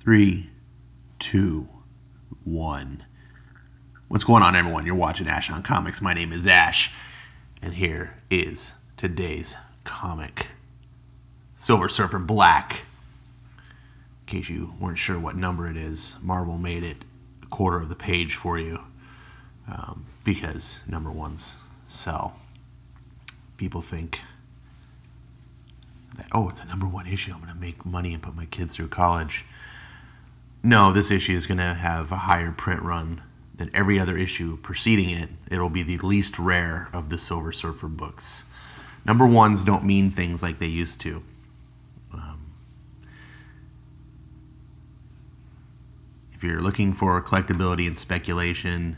3, 2, 1. What's going on, everyone? You're watching Ash on Comics. My name is Ash, and here is today's comic, Silver Surfer Black. In case you weren't sure what number it is, Marvel made it a quarter of the page for you because number ones sell. People think that, oh, it's a number one issue, I'm going to make money and put my kids through college. No, this issue is going to have a higher print run than every other issue preceding it. It'll be the least rare of the Silver Surfer books. Number ones don't mean things like they used to. If you're looking for collectability and speculation,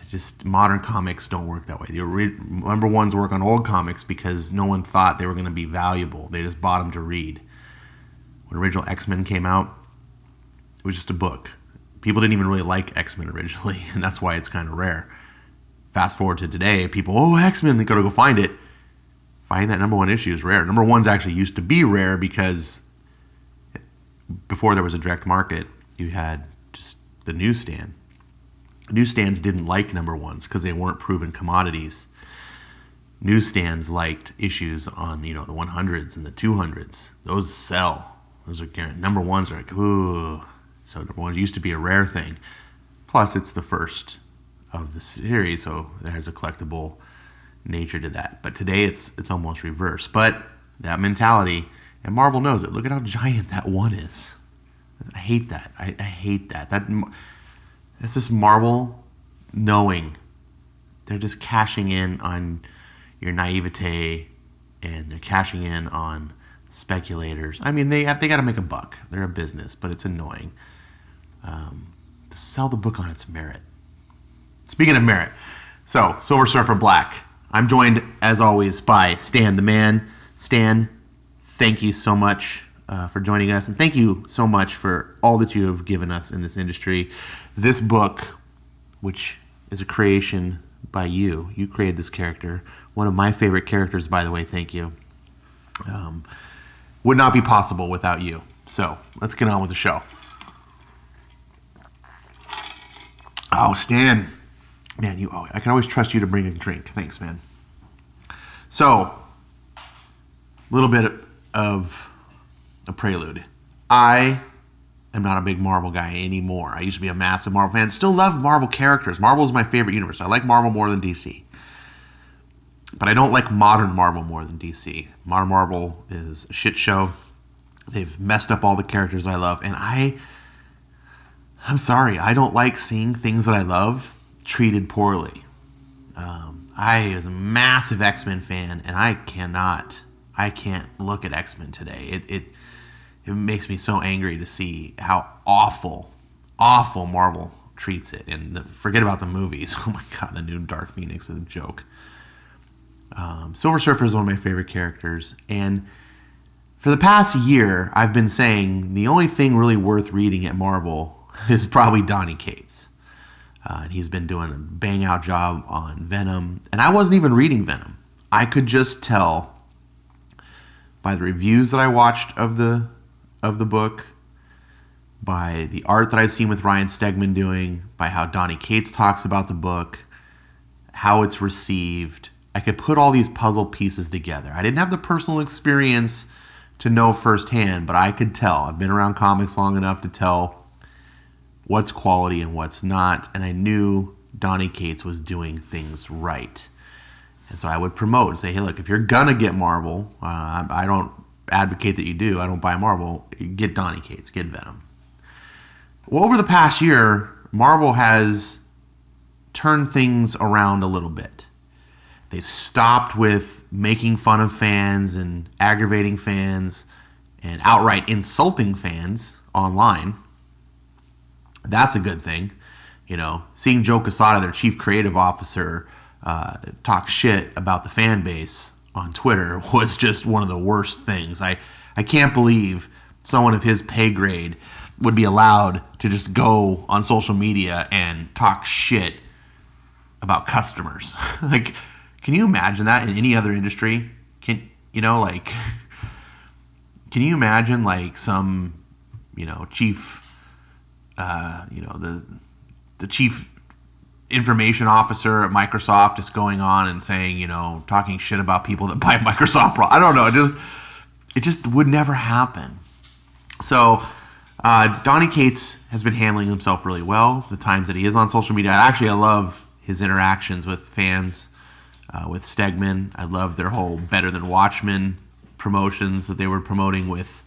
just modern comics don't work that way. The number ones work on old comics because no one thought they were going to be valuable. They just bought them to read. When original X-Men came out, it was just a book. People didn't even really like X-Men originally, and that's why it's kind of rare. Fast forward to today, people, oh, X-Men, they gotta go find it. Finding that number one issue is rare. Number ones actually used to be rare because before there was a direct market, you had just the newsstand. Newsstands didn't like number ones because they weren't proven commodities. Newsstands liked issues on, the 100s and the 200s. Those sell. Those are guaranteed. Number ones are like, ooh. So number ones used to be a rare thing. Plus, it's the first of the series, so there has a collectible nature to that. But today, it's almost reverse. But that mentality, and Marvel knows it. Look at how giant that one is. I hate that. I hate that. It's just Marvel knowing they're just cashing in on your naivete, and they're cashing in on speculators. I mean, they got to make a buck. They're a business, but it's annoying. Sell the book on its merit. Speaking of merit, so Silver Surfer Black. I'm joined, as always, by Stan the Man. Stan, thank you so much for joining us, and thank you so much for all that you have given us in this industry. This book, which is a creation by you created this character. One of my favorite characters, by the way, thank you. Would not be possible without you. So let's get on with the show. Oh, Stan. Man, I can always trust you to bring a drink. Thanks, man. So, a little bit of a prelude. I am not a big Marvel guy anymore. I used to be a massive Marvel fan. Still love Marvel characters. Marvel is my favorite universe. I like Marvel more than DC. But I don't like modern Marvel more than DC. Modern Marvel is a shit show. They've messed up all the characters I love. And I'm sorry. I don't like seeing things that I love treated poorly. I was a massive X-Men fan, and I can't look at X-Men today. It makes me so angry to see how awful Marvel treats it. And forget about the movies. Oh my God, the new Dark Phoenix is a joke. Silver Surfer is one of my favorite characters, and for the past year, I've been saying the only thing really worth reading at Marvel is probably Donny Cates. And he's been doing a bang-out job on Venom, and I wasn't even reading Venom. I could just tell by the reviews that I watched of the book, by the art that I've seen with Ryan Stegman doing, by how Donny Cates talks about the book, how it's received. I could put all these puzzle pieces together. I didn't have the personal experience to know firsthand, but I could tell. I've been around comics long enough to tell what's quality and what's not, and I knew Donny Cates was doing things right. And so I would promote and say, hey, look, if you're going to get Marvel, I don't advocate that you do. I don't buy Marvel. Get Donny Cates. Get Venom. Well, over the past year, Marvel has turned things around a little bit. They've stopped with making fun of fans and aggravating fans and outright insulting fans online. That's a good thing. Seeing Joe Quesada, their chief creative officer, talk shit about the fan base on Twitter was just one of the worst things. I can't believe someone of his pay grade would be allowed to just go on social media and talk shit about customers. Like, can you imagine that in any other industry? Can you imagine like some chief, the chief information officer at Microsoft is going on and saying, talking shit about people that buy Microsoft products. I don't know. It just would never happen. So Donny Cates has been handling himself really well the times that he is on social media. Actually, I love his interactions with fans, with Stegman. I love their whole Better Than Watchmen promotions that they were promoting with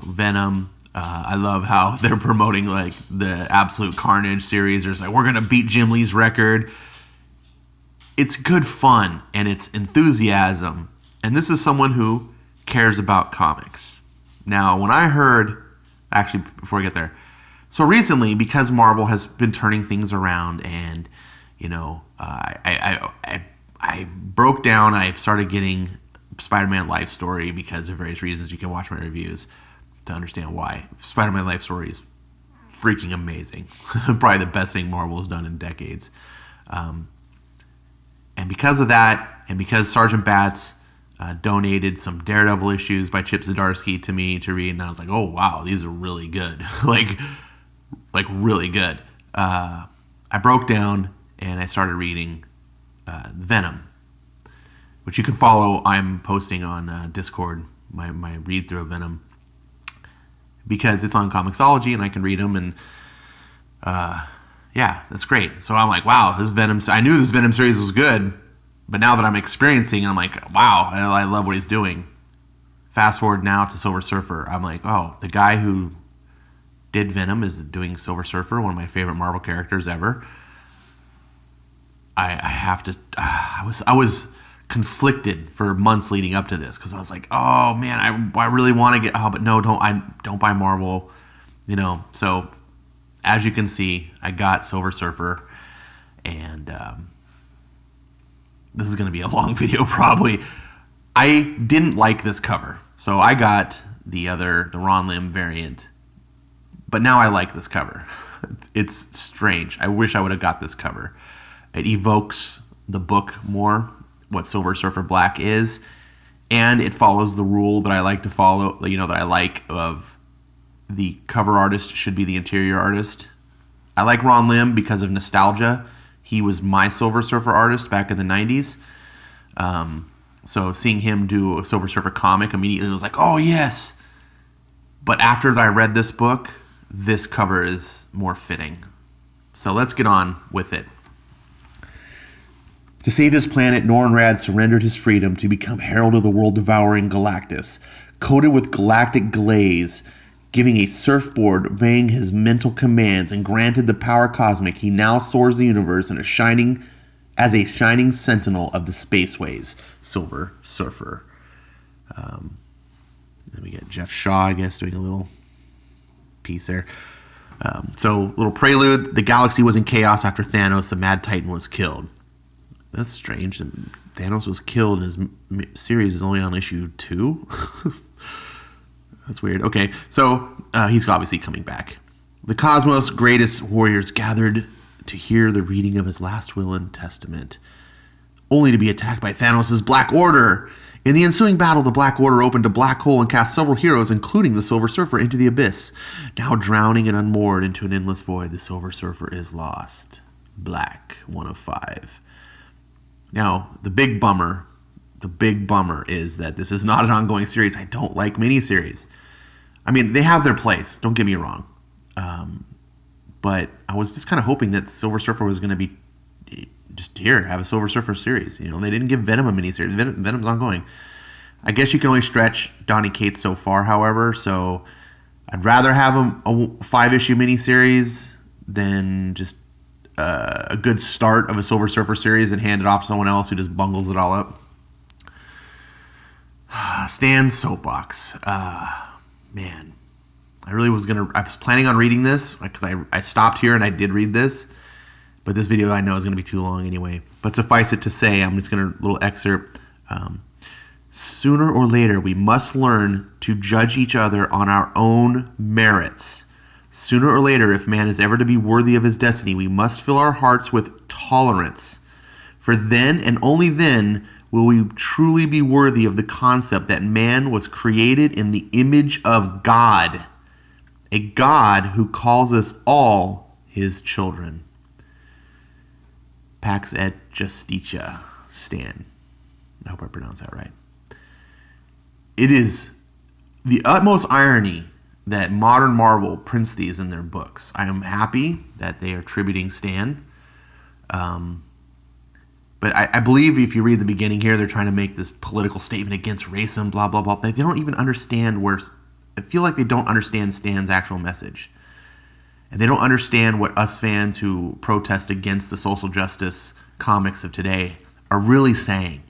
Venom. I love how they're promoting like the Absolute Carnage series. There's like, we're going to beat Jim Lee's record. It's good fun and it's enthusiasm. And this is someone who cares about comics. Now, when I heard, actually, before I get there, so recently, because Marvel has been turning things around and, I broke down, I started getting Spider-Man Life Story because of various reasons. You can watch my reviews to understand why. Spider-Man Life Story is freaking amazing. Probably the best thing Marvel has done in decades. And because of that, and because Sergeant Bats donated some Daredevil issues by Chip Zdarsky to me to read, and I was like, oh, wow, these are really good. like really good. I broke down and I started reading Venom, which you can follow. I'm posting on Discord my read through of Venom because it's on Comixology and I can read them, and yeah, that's great. So I'm like, wow, this Venom. I knew this Venom series was good, but now that I'm experiencing, I'm like, wow, I love what he's doing. Fast forward now to Silver Surfer. I'm like, oh, the guy who did Venom is doing Silver Surfer, one of my favorite Marvel characters ever. I have to. I was conflicted for months leading up to this because I was like, oh man, I really want to get. Oh, but no, don't buy Marvel. So as you can see, I got Silver Surfer, and this is going to be a long video probably. I didn't like this cover, so I got the Ron Lim variant, but now I like this cover. It's strange. I wish I would have got this cover. It evokes the book more, what Silver Surfer Black is, and it follows the rule that I like to follow, that I like of the cover artist should be the interior artist. I like Ron Lim because of nostalgia. He was my Silver Surfer artist back in the 90s. So seeing him do a Silver Surfer comic immediately was like, oh yes. But after I read this book, this cover is more fitting. So let's get on with it. To save his planet, Norrinrad surrendered his freedom to become Herald of the World-Devouring Galactus, coated with galactic glaze, giving a surfboard obeying his mental commands, and granted the power cosmic. He now soars the universe as a shining sentinel of the spaceways. Silver Surfer. Then we get Jeff Shaw, I guess, doing a little piece there. So, little prelude. The galaxy was in chaos after Thanos, the Mad Titan, was killed. That's strange. Thanos was killed and his series is only on issue 2. That's weird. Okay, so he's obviously coming back. The cosmos' greatest warriors gathered to hear the reading of his last will and testament, only to be attacked by Thanos' Black Order. In the ensuing battle, the Black Order opened a black hole and cast several heroes, including the Silver Surfer, into the abyss. Now drowning and unmoored into an endless void, the Silver Surfer is lost. Black, 1 of 5. Now, the big bummer is that this is not an ongoing series. I don't like miniseries. I mean, they have their place, don't get me wrong. But I was just kind of hoping that Silver Surfer was going to be just here, have a Silver Surfer series. They didn't give Venom a miniseries. Venom's ongoing. I guess you can only stretch Donny Cates so far, however, so I'd rather have a 5-issue miniseries than just a good start of a Silver Surfer series and hand it off to someone else who just bungles it all up. Stan's soapbox. Man, I was planning on reading this because I stopped here and I did read this, but this video I know is going to be too long anyway. But suffice it to say, I'm just going to little excerpt. Sooner or later, we must learn to judge each other on our own merits. Sooner or later, if man is ever to be worthy of his destiny, we must fill our hearts with tolerance. For then and only then will we truly be worthy of the concept that man was created in the image of God. a God who calls us all his children. Pax et Justitia, Stan. I hope I pronounced that right. It is the utmost irony that modern Marvel prints these in their books. I am happy that they are attributing Stan. But I believe if you read the beginning here, they're trying to make this political statement against racism, blah, blah, blah. They don't even understand where... I feel like they don't understand Stan's actual message. And they don't understand what us fans who protest against the social justice comics of today are really saying.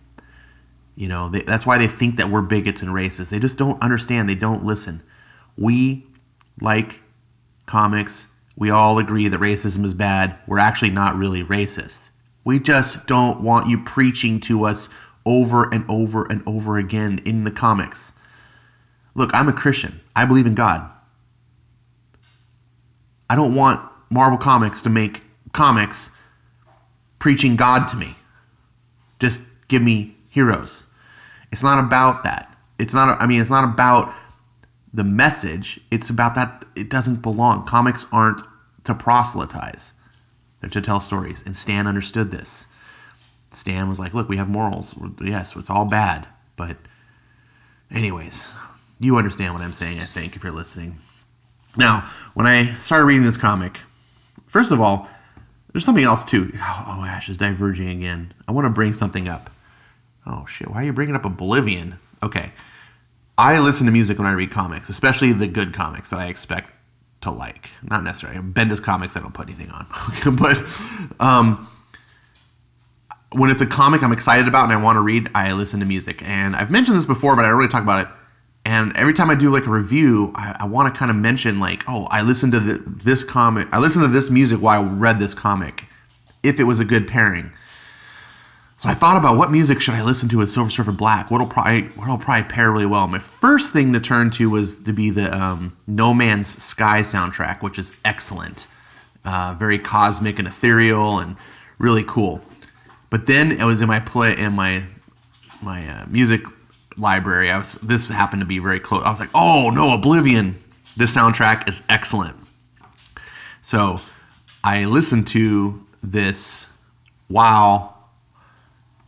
You know, that's why they think that we're bigots and racist. They just don't understand. They don't listen. We like comics. We all agree that racism is bad. We're actually not really racist. We just don't want you preaching to us over and over and over again in the comics. Look, I'm a Christian. I believe in God. I don't want Marvel Comics to make comics preaching God to me. Just give me heroes. It's not about that. It's not about the message. It's about that it doesn't belong. Comics aren't to proselytize. They're to tell stories. And Stan understood this. Stan was like, look, we have morals. Yes, it's all bad. But anyways, you understand what I'm saying, I think, if you're listening. Now, when I started reading this comic, first of all, there's something else too. Oh, Ash is diverging again. I want to bring something up. Oh, shit. Why are you bringing up Oblivion? Okay. I listen to music when I read comics, especially the good comics that I expect to like. Not necessarily. Bendis comics, I don't put anything on. But when it's a comic I'm excited about and I want to read, I listen to music. And I've mentioned this before, but I don't really talk about it. And every time I do like a review, I want to kind of mention like, oh, I listened to this comic. I listened to this music while I read this comic, if it was a good pairing. So I thought about what music should I listen to with Silver Surfer Black? What'll probably pair really well? My first thing to turn to was to be the No Man's Sky soundtrack, which is excellent, very cosmic and ethereal and really cool. But then it was in my music library. This happened to be very close. I was like, oh no, Oblivion! This soundtrack is excellent. So I listened to this while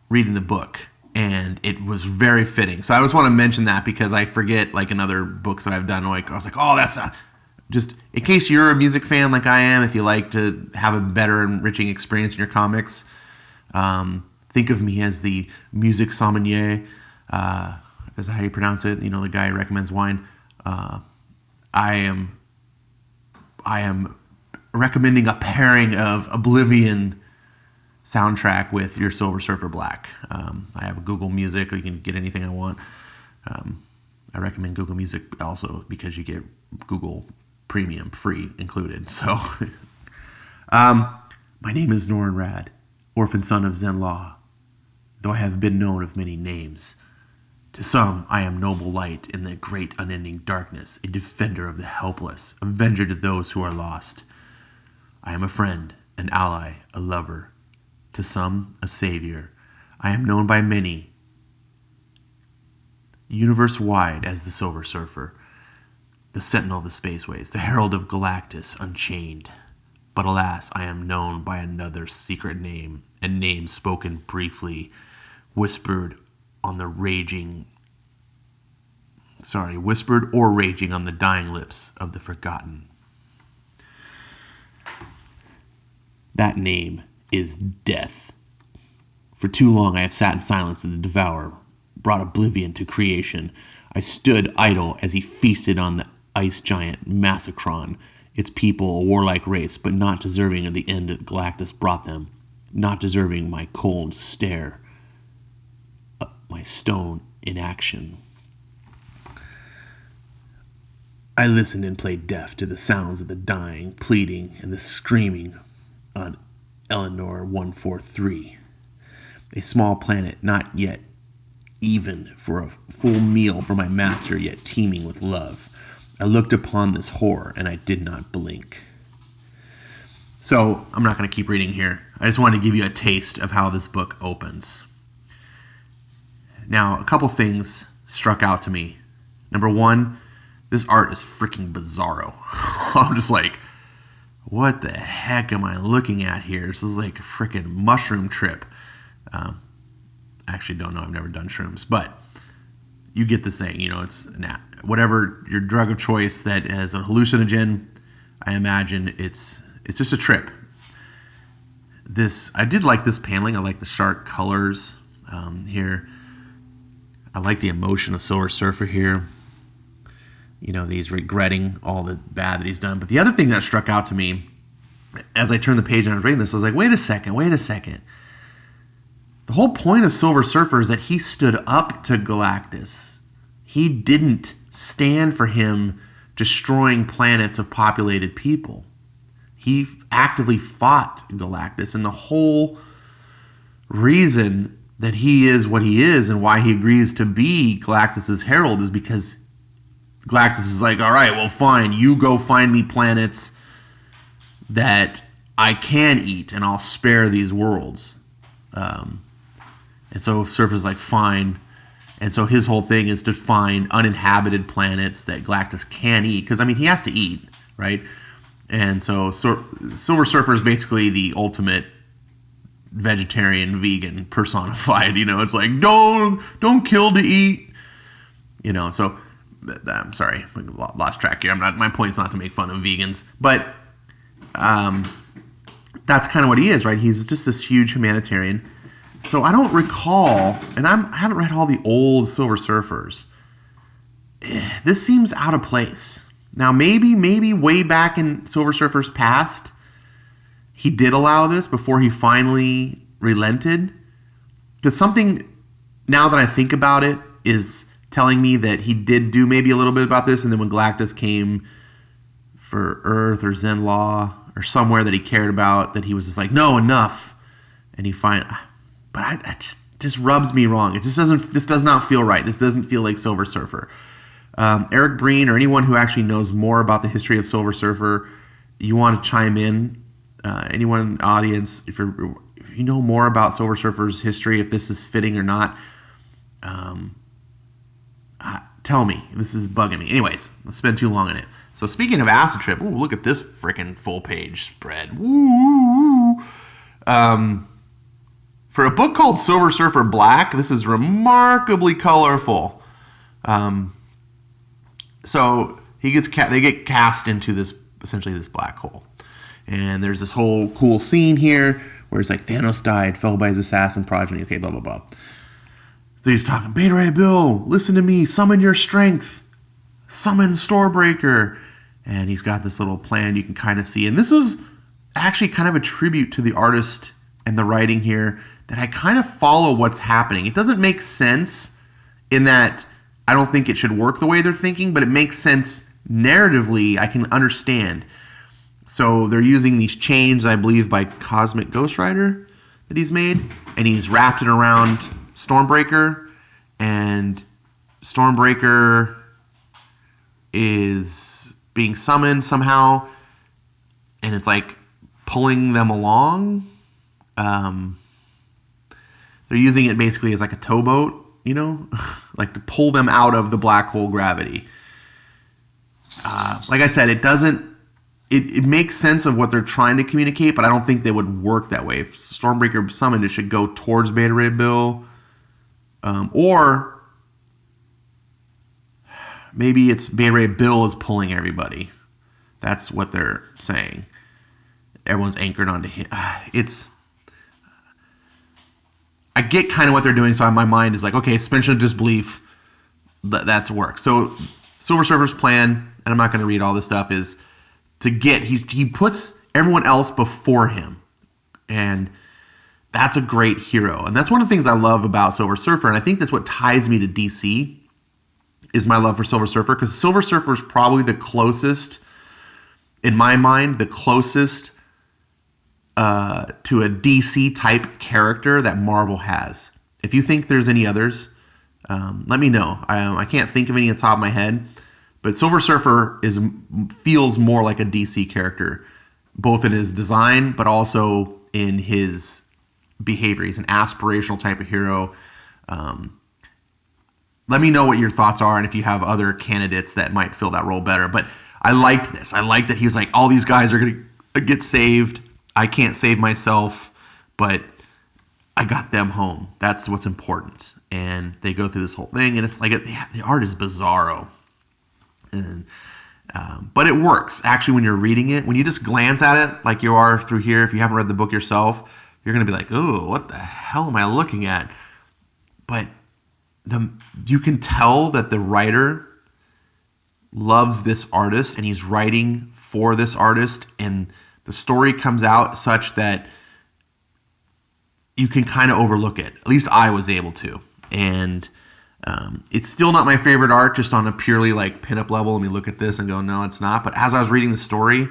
reading the book, and it was very fitting. So I just want to mention that because I forget, like in other books that I've done, like I was like, oh, that's just in case you're a music fan like I am. If you like to have a better enriching experience in your comics, think of me as the music sommelier. Is that how you pronounce it? You know, the guy who recommends wine. I am recommending a pairing of Oblivion soundtrack with your Silver Surfer Black. I have Google Music. You can get anything I want. I recommend Google Music also because you get Google Premium free included. So, my name is Norin Rad, orphan son of Zen Law, though I have been known of many names. To some, I am noble light in the great unending darkness, a defender of the helpless, avenger to those who are lost. I am a friend, an ally, a lover. To some, a savior. I am known by many, universe-wide, as the Silver Surfer, the sentinel of the spaceways, the herald of Galactus Unchained. But alas, I am known by another secret name, a name spoken briefly, whispered or raging on the dying lips of the forgotten. That name is Death. For too long I have sat in silence, and the Devourer brought oblivion to creation. I stood idle as he feasted on the ice giant Massacron, its people a warlike race, but not deserving of the end that Galactus brought them, not deserving my cold stare, my stone in action. I listened and played deaf to the sounds of the dying, pleading, and the screaming on Eleanor 143, a small planet not yet even for a full meal for my master, yet teeming with love. I looked upon this horror, and I did not blink. So, I'm not going to keep reading here. I just wanted to give you a taste of how this book opens. Now, a couple things struck out to me. Number one, This art is freaking bizarro. I'm just like, what the heck am I looking at here? This is like a freaking mushroom trip. I actually don't know. I've never done shrooms, but you get the saying. You know, it's whatever your drug of choice that has a hallucinogen. I imagine it's just a trip. I did like this paneling. I like the sharp colors here. I like the emotion of Silver Surfer here. You know, he's regretting all the bad that he's done. But the other thing that struck out to me, as I turned the page and I was reading this, I was like, wait a second. The whole point of Silver Surfer is that he stood up to Galactus. He didn't stand for him destroying planets of populated people. He actively fought Galactus, and the whole reason that he is what he is and why he agrees to be Galactus's herald is because Galactus is like, all right, well, fine. You go find me planets that I can eat, and I'll spare these worlds. And so Surfer's like, fine. And so his whole thing is to find uninhabited planets that Galactus can eat. Because, I mean, he has to eat, right? And so Silver Surfer is basically the ultimate vegetarian, vegan personified. You know, it's like, don't kill to eat. You know, so... I'm sorry, I lost track here. My point's not to make fun of vegans, but that's kind of what he is, right? He's just this huge humanitarian. So I don't recall, and I haven't read all the old Silver Surfers. This seems out of place. Now, maybe way back in Silver Surfer's past, he did allow this before he finally relented. Because something, now that I think about it, is telling me that he did do maybe a little bit about this, and then when Galactus came for Earth or Zenlaw or somewhere that he cared about, that he was just like, no, enough. And but I just rubs me wrong. It just this does not feel right. This doesn't feel like Silver Surfer. Eric Breen or anyone who actually knows more about the history of Silver Surfer, you want to chime in, anyone in the audience, if you know more about Silver Surfer's history, if this is fitting or not, tell me. This is bugging me. Anyways, let's spend too long on it. So speaking of acid trip, ooh, look at this freaking full page spread. Woo! For a book called Silver Surfer Black, this is remarkably colorful. So they get cast into essentially this black hole, and there's this whole cool scene here where it's like Thanos died, fell by his assassin progeny. Okay, blah blah blah. So he's talking, Beta Ray Bill, listen to me, summon your strength, summon Stormbreaker. And he's got this little plan you can kind of see. And this was actually kind of a tribute to the artist and the writing here, that I kind of follow what's happening. It doesn't make sense in that I don't think it should work the way they're thinking, but it makes sense narratively. I can understand. So they're using these chains, I believe, by Cosmic Ghost Rider that he's made. And he's wrapped it around Stormbreaker, and Stormbreaker is being summoned somehow, and it's like pulling them along. They're using it basically as like a towboat, you know, like to pull them out of the black hole gravity. Like I said, it makes sense of what they're trying to communicate, but I don't think they would work that way. If Stormbreaker summoned, it should go towards Beta Ray Bill. Or maybe it's Beta Ray Bill is pulling everybody. That's what they're saying. Everyone's anchored onto him. I get kind of what they're doing, so my mind is like, okay, suspension of disbelief. That's work. So Silver Surfer's plan, and I'm not going to read all this stuff, is to get, he puts everyone else before him. And that's a great hero. And that's one of the things I love about Silver Surfer. And I think that's what ties me to DC, is my love for Silver Surfer. Because Silver Surfer is probably the closest, in my mind, the closest to a DC type character that Marvel has. If you think there's any others, let me know. I can't think of any on the top of my head. But Silver Surfer feels more like a DC character, both in his design, but also in his behavior. He's an aspirational type of hero. let me know what your thoughts are and if you have other candidates that might fill that role better. But I liked this. I liked that he was like, all these guys are going to get saved. I can't save myself, but I got them home. That's what's important. And they go through this whole thing, and it's like the art is bizarro. And but it works. Actually, when you're reading it, when you just glance at it like you are through here, if you haven't read the book yourself, you're going to be like, oh, what the hell am I looking at? But you can tell that the writer loves this artist, and he's writing for this artist, and the story comes out such that you can kind of overlook it. At least I was able to. And it's still not my favorite art, just on a purely like pinup level. Let me look at this and go, no, it's not. But as I was reading the story,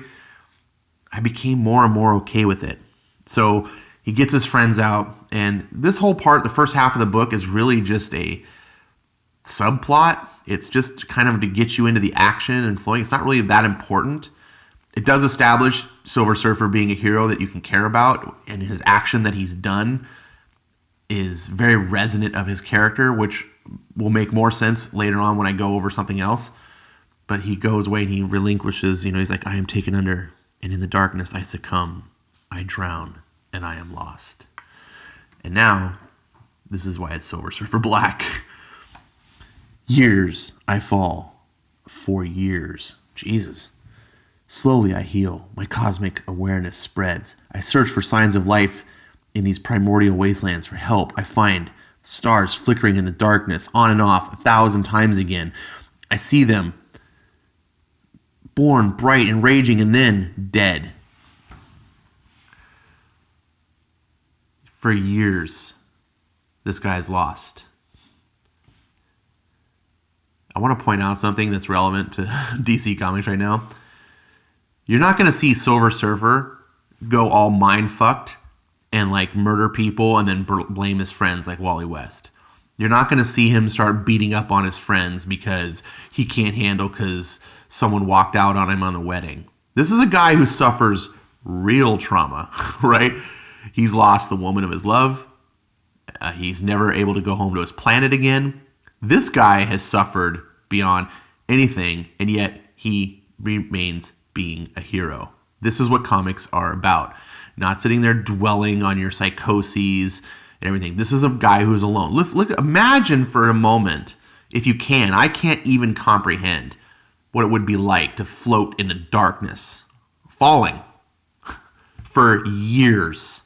I became more and more okay with it. So he gets his friends out, and this whole part, the first half of the book, is really just a subplot. It's just kind of to get you into the action and flowing. It's not really that important. It does establish Silver Surfer being a hero that you can care about, and his action that he's done is very resonant of his character, which will make more sense later on when I go over something else. But he goes away and he relinquishes, he's like, I am taken under, and in the darkness I succumb, I drown, and I am lost. And now, this is why it's Silver Surfer Black. Years I fall, for years. Jesus. Slowly I heal. My cosmic awareness spreads. I search for signs of life in these primordial wastelands for help. I find stars flickering in the darkness, on and off, 1,000 times again. I see them born, bright, and raging, and then dead. For years, this guy's lost. I want to point out something that's relevant to DC Comics right now. You're not going to see Silver Surfer go all mind-fucked and like murder people and then blame his friends like Wally West. You're not going to see him start beating up on his friends because he can't handle because someone walked out on him on the wedding. This is a guy who suffers real trauma, right? He's lost the woman of his love. He's never able to go home to his planet again. This guy has suffered beyond anything, and yet he remains being a hero. This is what comics are about. Not sitting there dwelling on your psychoses and everything. This is a guy who is alone. Imagine for a moment, if you can. I can't even comprehend what it would be like to float in the darkness, falling for years.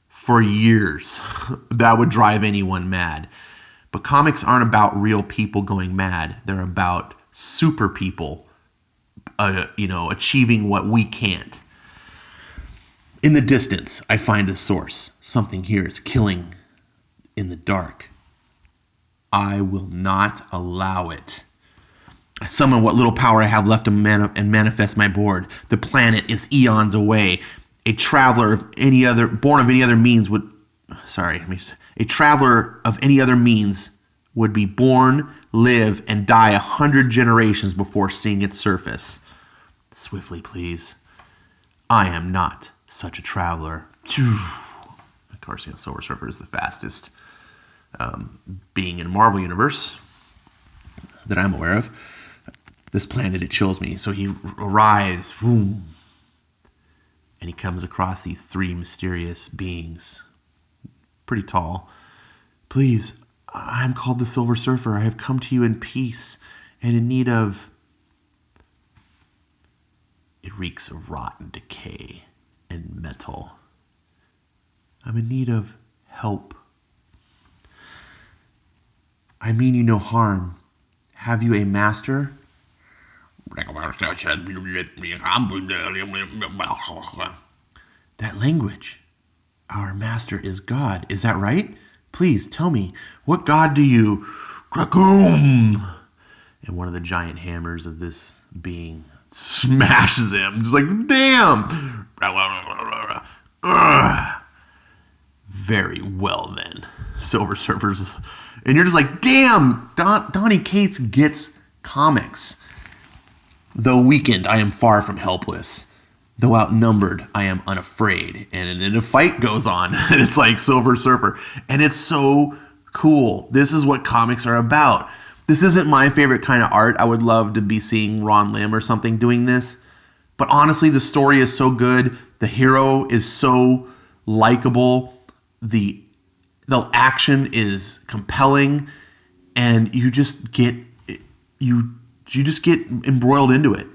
For years. That would drive anyone mad. But comics aren't about real people going mad. They're about super people, achieving what we can't. In the distance, I find a source. Something here is killing in the dark. I will not allow it. I summon what little power I have left and manifest my board. The planet is eons away. A traveler of any other means would be born, live, and die 100 generations before seeing its surface. Swiftly, please. I am not such a traveler. Of course, Silver Surfer is the fastest being in Marvel Universe that I'm aware of. This planet, it chills me. So he arrives, and he comes across these three mysterious beings. Pretty tall. Please, I'm called the Silver Surfer. I have come to you in peace and in need of... It reeks of rot and decay and metal. I'm in need of help. I mean you no harm. Have you a master? That language. Our master is God. Is that right? Please tell me, what god do you... Krakoom! And one of the giant hammers of this being smashes him. Just like, damn! Very well then. Silver Surfer's... And you're just like, damn! Donny Cates gets comics. Though weakened, I am far from helpless. Though outnumbered, I am unafraid. And then a fight goes on. And it's like Silver Surfer. And it's so cool. This is what comics are about. This isn't my favorite kind of art. I would love to be seeing Ron Lim or something doing this. But honestly, the story is so good. The hero is so likable. The action is compelling, and you just get embroiled into it.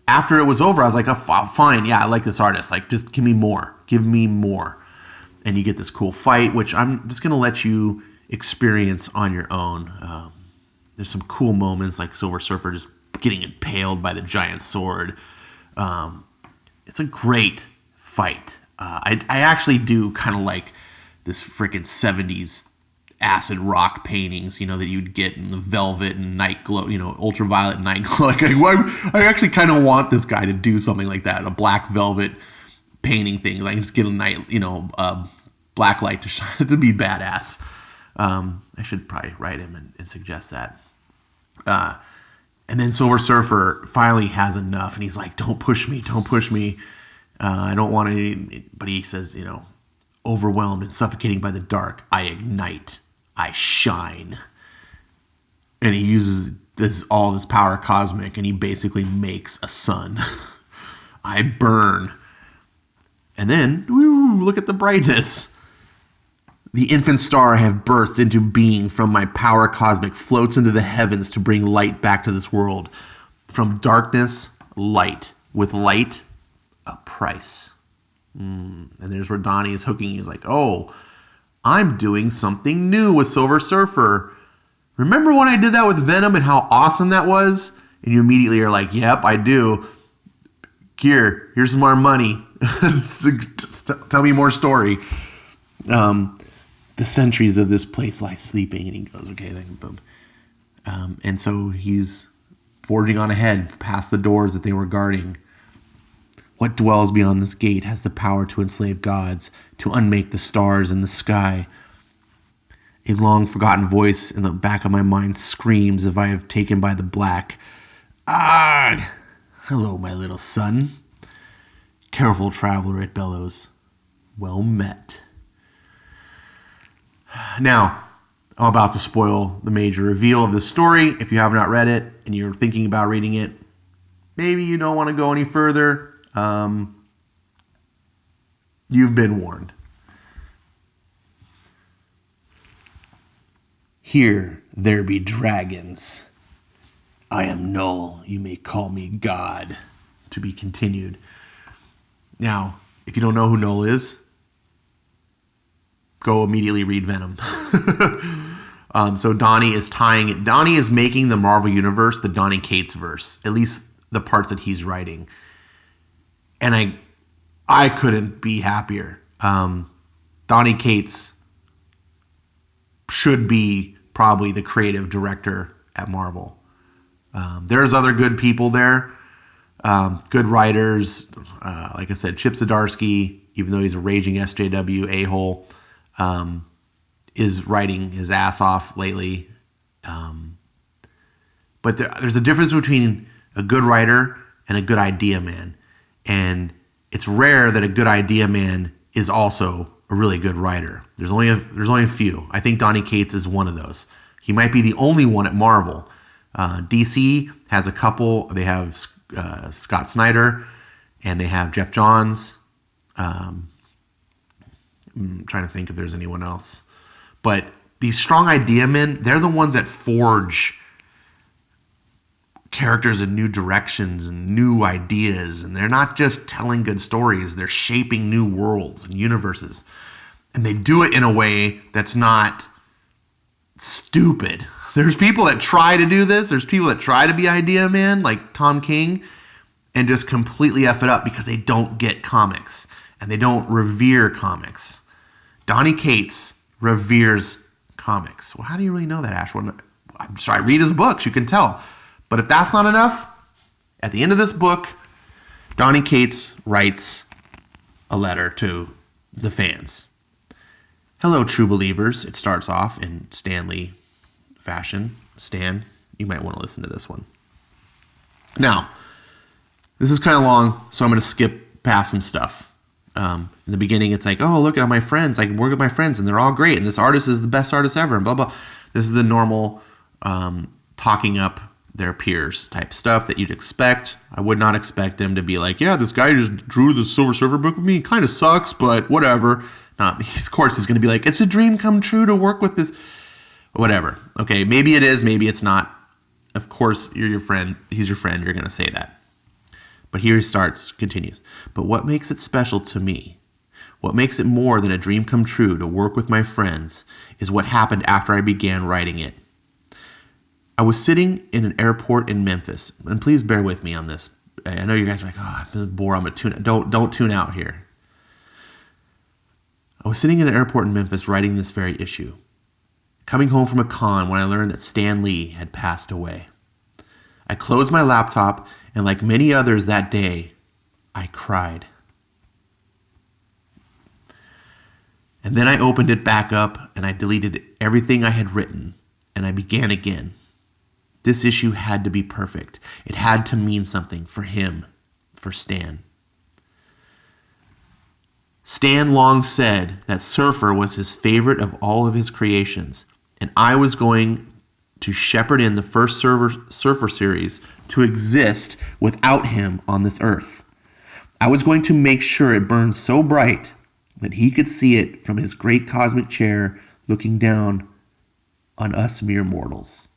After it was over, I was like, oh, fine, yeah, I like this artist. Like, just give me more. Give me more. And you get this cool fight, which I'm just going to let you experience on your own. There's some cool moments, like Silver Surfer just getting impaled by the giant sword. It's a great fight. I actually do kind of like this freaking 70s acid rock paintings, that you'd get in the velvet and night glow, ultraviolet night glow. Like, I actually kind of want this guy to do something like that, a black velvet painting thing. Like, just get a night, black light to shine, to be badass. I should probably write him and suggest that. And then Silver Surfer finally has enough, and he's like, don't push me. I don't want any, but he says, overwhelmed and suffocating by the dark, I ignite, I shine. And he uses all this power cosmic, and he basically makes a sun. I burn. And then, look at the brightness. The infant star I have birthed into being from my power cosmic floats into the heavens to bring light back to this world. From darkness, light. With light, a price. And there's where Donny is hooking. He's like, oh, I'm doing something new with Silver Surfer. Remember when I did that with Venom and how awesome that was? And you immediately are like, yep, I do. Here's some more money. Tell me more story. The sentries of this place lie sleeping. And he goes, okay, then boom. And so he's forging on ahead past the doors that they were guarding. What dwells beyond this gate has the power to enslave gods, to unmake the stars in the sky. A long-forgotten voice in the back of my mind screams if I have taken by the black. Ah! Hello, my little son. Careful, traveler, it bellows. Well met. Now, I'm about to spoil the major reveal of this story. If you have not read it and you're thinking about reading it, maybe you don't want to go any further. You've been warned. Here there be dragons. I am Null. You may call me God. To be continued. Now, if you don't know who Null is, go immediately read Venom. So Donny is tying it. Donny is making the Marvel Universe the Donny Cates verse, at least the parts that he's writing. And I couldn't be happier. Donny Cates should be probably the creative director at Marvel. There's other good people there, good writers. Like I said, Chip Zdarsky, even though he's a raging SJW a-hole, is writing his ass off lately. But there's a difference between a good writer and a good idea man. And it's rare that a good idea man is also a really good writer. There's only a few. I think Donny Cates is one of those. He might be the only one at Marvel. DC has a couple. They have Scott Snyder, and they have Jeff Johns. I'm trying to think if there's anyone else. But these strong idea men, they're the ones that forge characters in new directions and new ideas, and they're not just telling good stories, they're shaping new worlds and universes, and they do it in a way that's not stupid. There's people that try to do this, there's people that try to be idea man like Tom King and just completely F it up because they don't get comics and they don't revere comics. Donny Cates reveres comics. Well, how do you really know that, Ash? Well, I'm sorry, I read his books, you can tell. But if that's not enough, at the end of this book, Donny Cates writes a letter to the fans. Hello, true believers. It starts off in Stan Lee fashion. Stan, you might want to listen to this one. Now, this is kind of long, so I'm going to skip past some stuff. In the beginning, it's like, oh, look at my friends. I can work with my friends, and they're all great. And this artist is the best artist ever, and blah, blah. This is the normal talking up their peers type stuff that you'd expect. I would not expect them to be like, yeah, this guy just drew the Silver Surfer book with me. Kind of sucks, but whatever. Not, of course, he's going to be like, it's a dream come true to work with this. Whatever. Okay, maybe it is, maybe it's not. Of course, you're your friend. He's your friend. You're going to say that. But here he continues. But what makes it special to me, what makes it more than a dream come true to work with my friends, is what happened after I began writing it. I was sitting in an airport in Memphis, and please bear with me on this. I know you guys are like, oh, I'm bored. I'm going to tune out. Don't tune out here. I was sitting in an airport in Memphis writing this very issue, coming home from a con when I learned that Stan Lee had passed away. I closed my laptop, and like many others that day, I cried. And then I opened it back up, and I deleted everything I had written, and I began again. This issue had to be perfect. It had to mean something for him, for Stan. Stan long said that Surfer was his favorite of all of his creations, and I was going to shepherd in the first Surfer series to exist without him on this earth. I was going to make sure it burned so bright that he could see it from his great cosmic chair looking down on us mere mortals.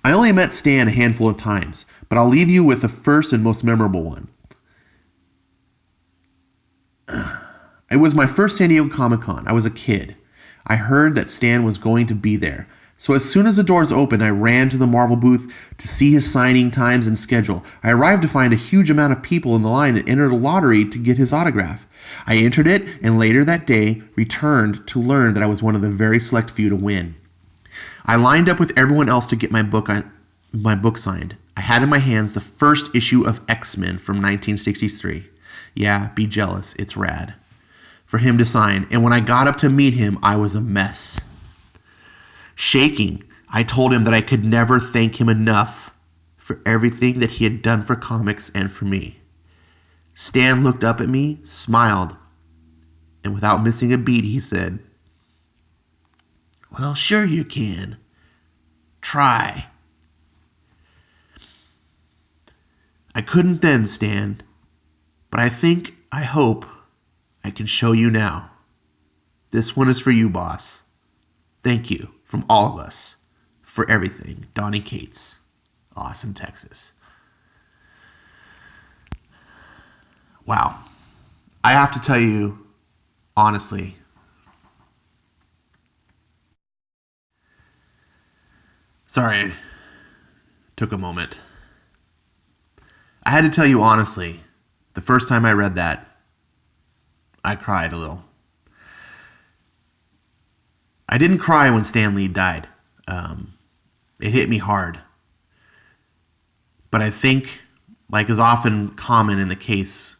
I only met Stan a handful of times, but I'll leave you with the first and most memorable one. It was my first San Diego Comic-Con. I was a kid. I heard that Stan was going to be there. So as soon as the doors opened, I ran to the Marvel booth to see his signing times and schedule. I arrived to find a huge amount of people in the line and entered a lottery to get his autograph. I entered it and later that day returned to learn that I was one of the very select few to win. I lined up with everyone else to get my book signed. I had in my hands the first issue of X-Men from 1963. Yeah, be jealous. It's rad. For him to sign. And when I got up to meet him, I was a mess. Shaking, I told him that I could never thank him enough for everything that he had done for comics and for me. Stan looked up at me, smiled, and without missing a beat, he said, "Well, sure you can. Try." I couldn't then, Stan, but I hope I can show you now. This one is for you, boss. Thank you from all of us for everything. Donny Cates, Austin, Texas. Wow. I have to tell you, honestly, sorry, took a moment. I had to tell you honestly, the first time I read that, I cried a little. I didn't cry when Stan Lee died. It hit me hard. But I think, like is often common in the case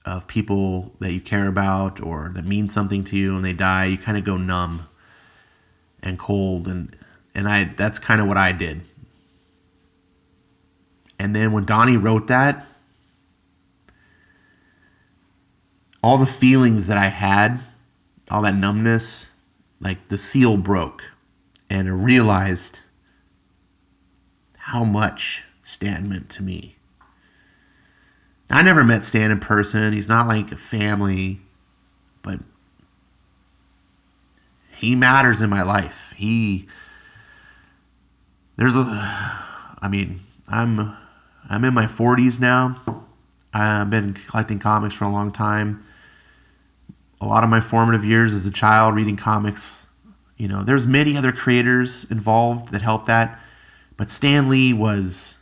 of people that you care about or that mean something to you and they die, you kind of go numb and cold. And that's kind of what I did. And then when Donny wrote that, all the feelings that I had, all that numbness, like the seal broke. And I realized how much Stan meant to me. I never met Stan in person. He's not like a family, but he matters in my life. I'm in my 40s now. I've been collecting comics for a long time. A lot of my formative years as a child reading comics, there's many other creators involved that helped that, but Stan Lee was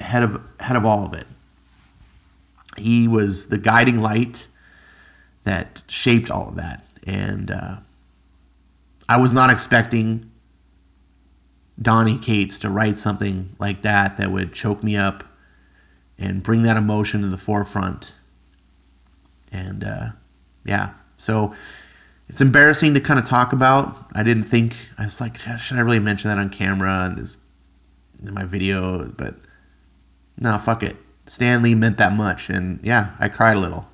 head of all of it. He was the guiding light that shaped all of that, and I was not expecting Donny Cates to write something like that would choke me up and bring that emotion to the forefront. And so it's embarrassing to kind of talk about. I was like, should I really mention that on camera and just in my video? But no, fuck it. Stan Lee meant that much, and yeah, I cried a little.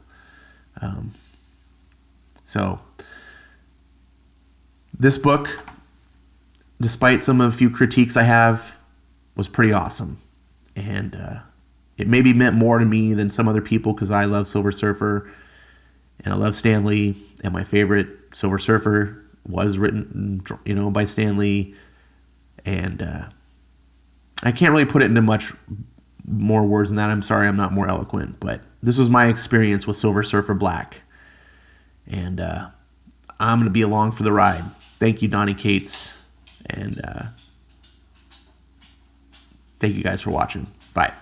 So this book, despite some of a few critiques I have, was pretty awesome, and it maybe meant more to me than some other people because I love Silver Surfer and I love Stan Lee, and my favorite Silver Surfer was written, by Stan Lee, and I can't really put it into much more words than that. I'm sorry I'm not more eloquent, but this was my experience with Silver Surfer Black, and I'm going to be along for the ride. Thank you, Donny Cates, and thank you guys for watching. Bye.